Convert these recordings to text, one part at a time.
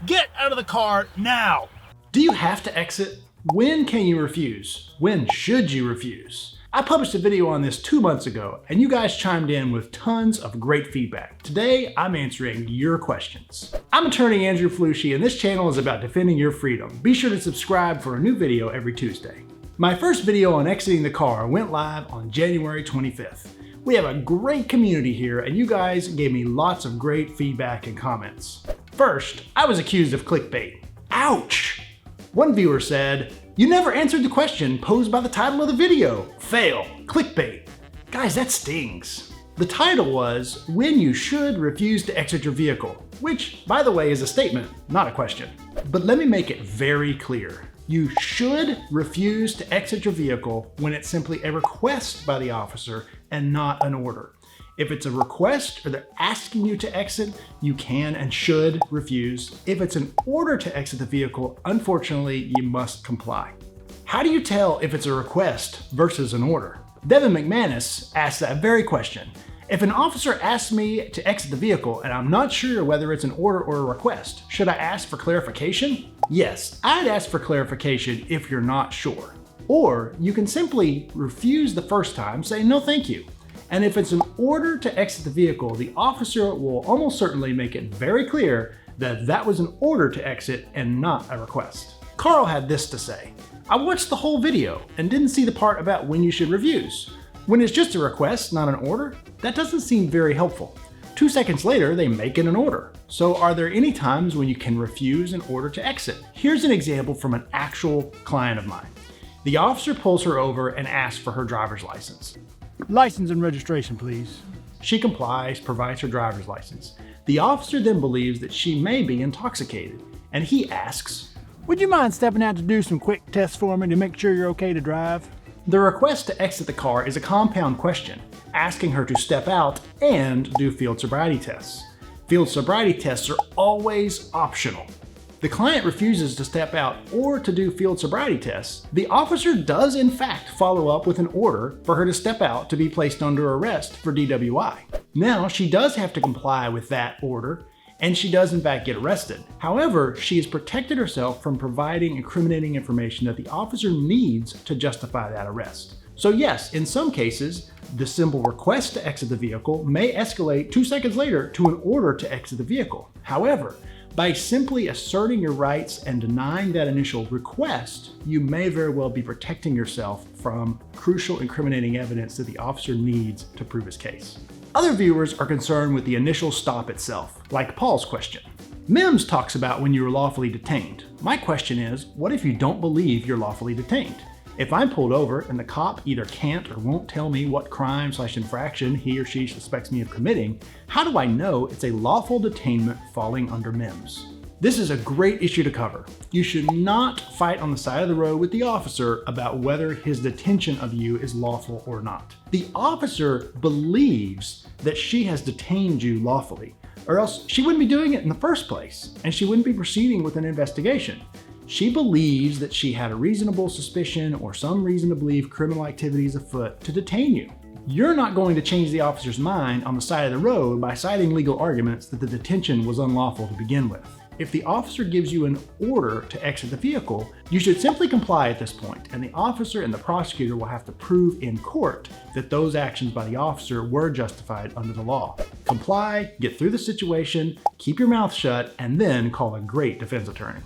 Get out of the car now! Do you have to exit? When can you refuse? When should you refuse? I published a video on this 2 months ago, and you guys chimed in with tons of great feedback. Today, I'm answering your questions. I'm attorney Andrew Flushy, and this channel is about defending your freedom. Be sure to subscribe for a new video every Tuesday. My first video on exiting the car went live on January 25th. We have a great community here, and you guys gave me lots of great feedback and comments. First, I was accused of clickbait. Ouch! One viewer said, "You never answered the question posed by the title of the video. Fail. Clickbait." Guys, that stings. The title was, "When you should refuse to exit your vehicle," which, by the way, is a statement, not a question. But let me make it very clear. You should refuse to exit your vehicle when it's simply a request by the officer and not an order. If it's a request or they're asking you to exit, you can and should refuse. If it's an order to exit the vehicle, unfortunately, you must comply. How do you tell if it's a request versus an order? Devin McManus asked that very question. If an officer asks me to exit the vehicle and I'm not sure whether it's an order or a request, should I ask for clarification? Yes, I'd ask for clarification if you're not sure. Or you can simply refuse the first time, say no thank you. And if it's an order to exit the vehicle, the officer will almost certainly make it very clear that that was an order to exit and not a request. Carl had this to say, "I watched the whole video and didn't see the part about when you should refuse. When it's just a request, not an order, that doesn't seem very helpful. 2 seconds later, they make it an order. So are there any times when you can refuse an order to exit?" Here's an example from an actual client of mine. The officer pulls her over and asks for her driver's license. License and registration, please. She complies, provides her driver's license. The officer then believes that she may be intoxicated, and he asks, Would you mind stepping out to do some quick tests for me to make sure you're okay to drive? The request to exit the car is a compound question, asking her to step out and do field sobriety tests. Field sobriety tests are always optional. The client refuses to step out or to do field sobriety tests. The officer does in fact follow up with an order for her to step out to be placed under arrest for DWI. Now, she does have to comply with that order, and she does in fact get arrested. However, she has protected herself from providing incriminating information that the officer needs to justify that arrest. So yes, in some cases, the simple request to exit the vehicle may escalate 2 seconds later to an order to exit the vehicle. However, by simply asserting your rights and denying that initial request, you may very well be protecting yourself from crucial incriminating evidence that the officer needs to prove his case. Other viewers are concerned with the initial stop itself, like Paul's question. Mims talks about when you are lawfully detained. My question is, what if you don't believe you're lawfully detained? If I'm pulled over and the cop either can't or won't tell me what crime/infraction he or she suspects me of committing, how do I know it's a lawful detainment falling under Mims? This is a great issue to cover. You should not fight on the side of the road with the officer about whether his detention of you is lawful or not. The officer believes that she has detained you lawfully, or else she wouldn't be doing it in the first place, and she wouldn't be proceeding with an investigation. She believes that she had a reasonable suspicion or some reason to believe criminal activity is afoot to detain you. You're not going to change the officer's mind on the side of the road by citing legal arguments that the detention was unlawful to begin with. If the officer gives you an order to exit the vehicle, you should simply comply at this point, and the officer and the prosecutor will have to prove in court that those actions by the officer were justified under the law. Comply, get through the situation, keep your mouth shut, and then call a great defense attorney.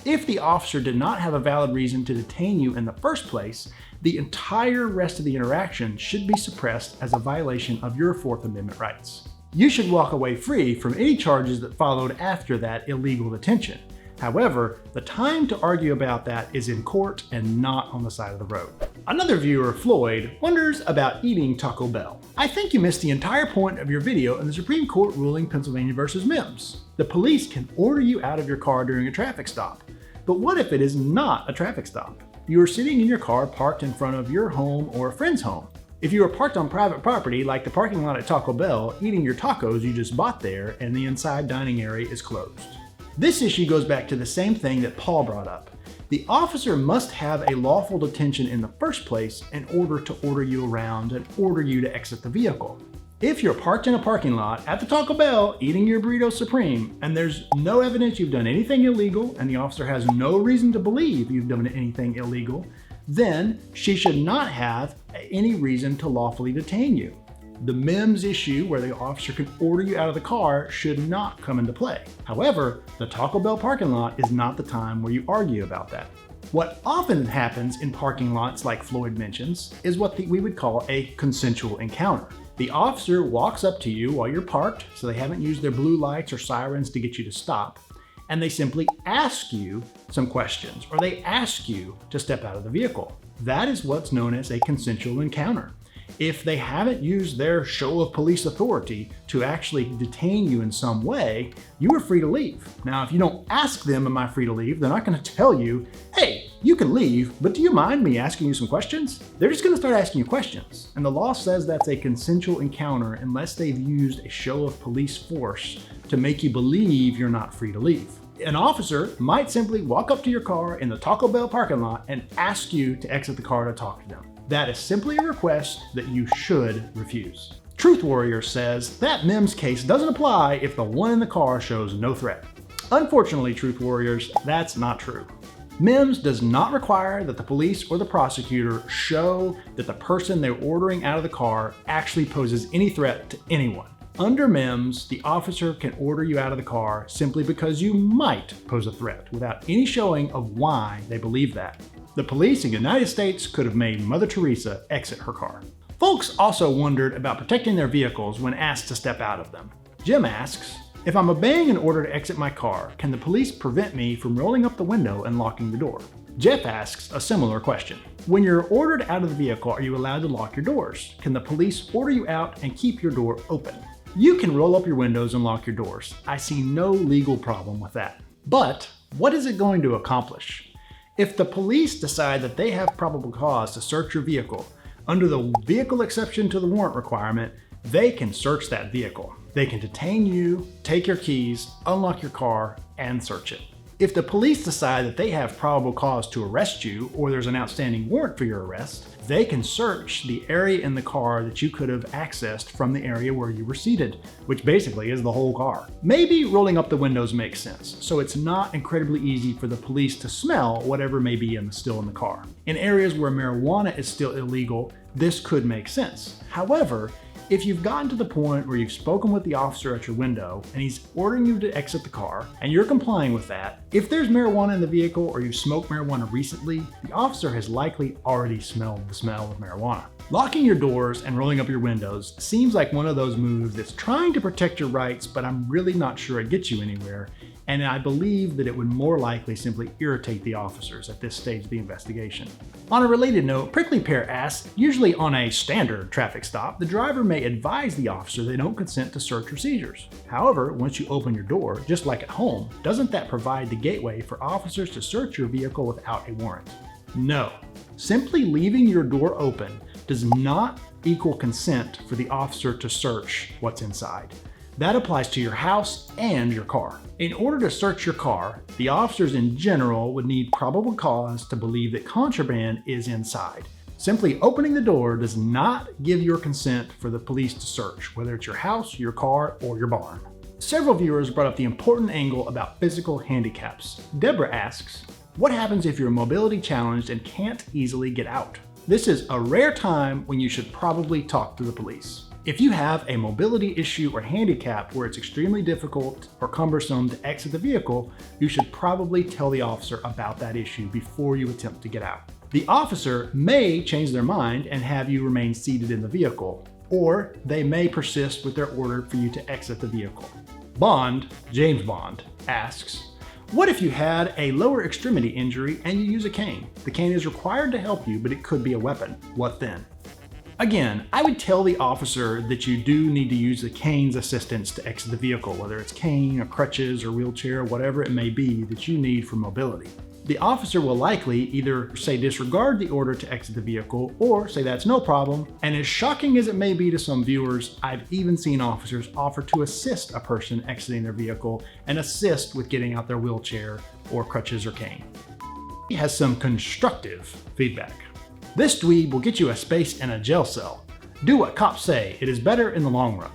If the officer did not have a valid reason to detain you in the first place, the entire rest of the interaction should be suppressed as a violation of your Fourth Amendment rights. You should walk away free from any charges that followed after that illegal detention. However, the time to argue about that is in court and not on the side of the road. Another viewer, Floyd, wonders about eating Taco Bell. I think you missed the entire point of your video in the Supreme Court ruling Pennsylvania v. Mims. The police can order you out of your car during a traffic stop. But what if it is not a traffic stop? You are sitting in your car parked in front of your home or a friend's home. If you are parked on private property, like the parking lot at Taco Bell, eating your tacos you just bought there, and the inside dining area is closed. This issue goes back to the same thing that Paul brought up. The officer must have a lawful detention in the first place in order to order you around and order you to exit the vehicle. If you're parked in a parking lot at the Taco Bell eating your burrito supreme and there's no evidence you've done anything illegal and the officer has no reason to believe you've done anything illegal, then she should not have any reason to lawfully detain you. The MIMS issue, where the officer can order you out of the car, should not come into play. However, the Taco Bell parking lot is not the time where you argue about that. What often happens in parking lots, like Floyd mentions, is what we would call a consensual encounter. The officer walks up to you while you're parked, so they haven't used their blue lights or sirens to get you to stop, and they simply ask you some questions, or they ask you to step out of the vehicle. That is what's known as a consensual encounter. If they haven't used their show of police authority to actually detain you in some way, you are free to leave. Now, if you don't ask them, am I free to leave? They're not going to tell you, hey, you can leave, but do you mind me asking you some questions? They're just going to start asking you questions. And the law says that's a consensual encounter unless they've used a show of police force to make you believe you're not free to leave. An officer might simply walk up to your car in the Taco Bell parking lot and ask you to exit the car to talk to them. That is simply a request that you should refuse. Truth Warrior says that MIMS case doesn't apply if the one in the car shows no threat. Unfortunately, Truth Warriors, that's not true. MIMS does not require that the police or the prosecutor show that the person they're ordering out of the car actually poses any threat to anyone. Under MIMS, the officer can order you out of the car simply because you might pose a threat without any showing of why they believe that. The police in the United States could have made Mother Teresa exit her car. Folks also wondered about protecting their vehicles when asked to step out of them. Jim asks, if I'm obeying an order to exit my car, can the police prevent me from rolling up the window and locking the door? Jeff asks a similar question. When you're ordered out of the vehicle, are you allowed to lock your doors? Can the police order you out and keep your door open? You can roll up your windows and lock your doors. I see no legal problem with that. But what is it going to accomplish? If the police decide that they have probable cause to search your vehicle, under the vehicle exception to the warrant requirement, they can search that vehicle. They can detain you, take your keys, unlock your car, and search it. If the police decide that they have probable cause to arrest you, or there's an outstanding warrant for your arrest, they can search the area in the car that you could have accessed from the area where you were seated, which basically is the whole car. Maybe rolling up the windows makes sense, so it's not incredibly easy for the police to smell whatever may be still in the car. In areas where marijuana is still illegal, this could make sense. However, if you've gotten to the point where you've spoken with the officer at your window and he's ordering you to exit the car and you're complying with that, if there's marijuana in the vehicle or you've smoked marijuana recently, the officer has likely already smelled the smell of marijuana. Locking your doors and rolling up your windows seems like one of those moves that's trying to protect your rights, but I'm really not sure it gets you anywhere. And I believe that it would more likely simply irritate the officers at this stage of the investigation. On a related note, Prickly Pear asks, usually on a standard traffic stop, the driver may advise the officer they don't consent to search or seizures. However, once you open your door, just like at home, doesn't that provide the gateway for officers to search your vehicle without a warrant? No. Simply leaving your door open does not equal consent for the officer to search what's inside. That applies to your house and your car. In order to search your car, the officers in general would need probable cause to believe that contraband is inside. Simply opening the door does not give your consent for the police to search, whether it's your house, your car, or your barn. Several viewers brought up the important angle about physical handicaps. Deborah asks, what happens if you're mobility challenged and can't easily get out? This is a rare time when you should probably talk to the police. If you have a mobility issue or handicap where it's extremely difficult or cumbersome to exit the vehicle, you should probably tell the officer about that issue before you attempt to get out. The officer may change their mind and have you remain seated in the vehicle, or they may persist with their order for you to exit the vehicle. James Bond, asks, what if you had a lower extremity injury and you use a cane? The cane is required to help you, but it could be a weapon. What then? Again, I would tell the officer that you do need to use the cane's assistance to exit the vehicle, whether it's cane or crutches or wheelchair, whatever it may be that you need for mobility. The officer will likely either say disregard the order to exit the vehicle or say that's no problem. And as shocking as it may be to some viewers, I've even seen officers offer to assist a person exiting their vehicle and assist with getting out their wheelchair or crutches or cane. He has some constructive feedback. This dweeb will get you a space in a jail cell. Do what cops say, it is better in the long run.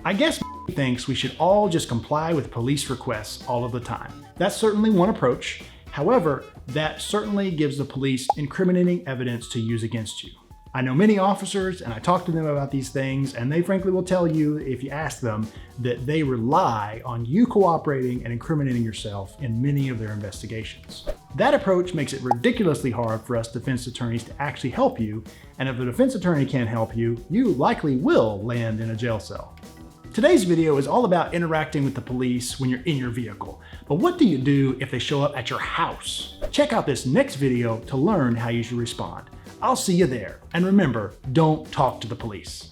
I guess thinks we should all just comply with police requests all of the time. That's certainly one approach. However, that certainly gives the police incriminating evidence to use against you. I know many officers, and I talk to them about these things, and they frankly will tell you, if you ask them, that they rely on you cooperating and incriminating yourself in many of their investigations. That approach makes it ridiculously hard for us defense attorneys to actually help you, and if a defense attorney can't help you, you likely will land in a jail cell. Today's video is all about interacting with the police when you're in your vehicle, but what do you do if they show up at your house? Check out this next video to learn how you should respond. I'll see you there. And remember, don't talk to the police.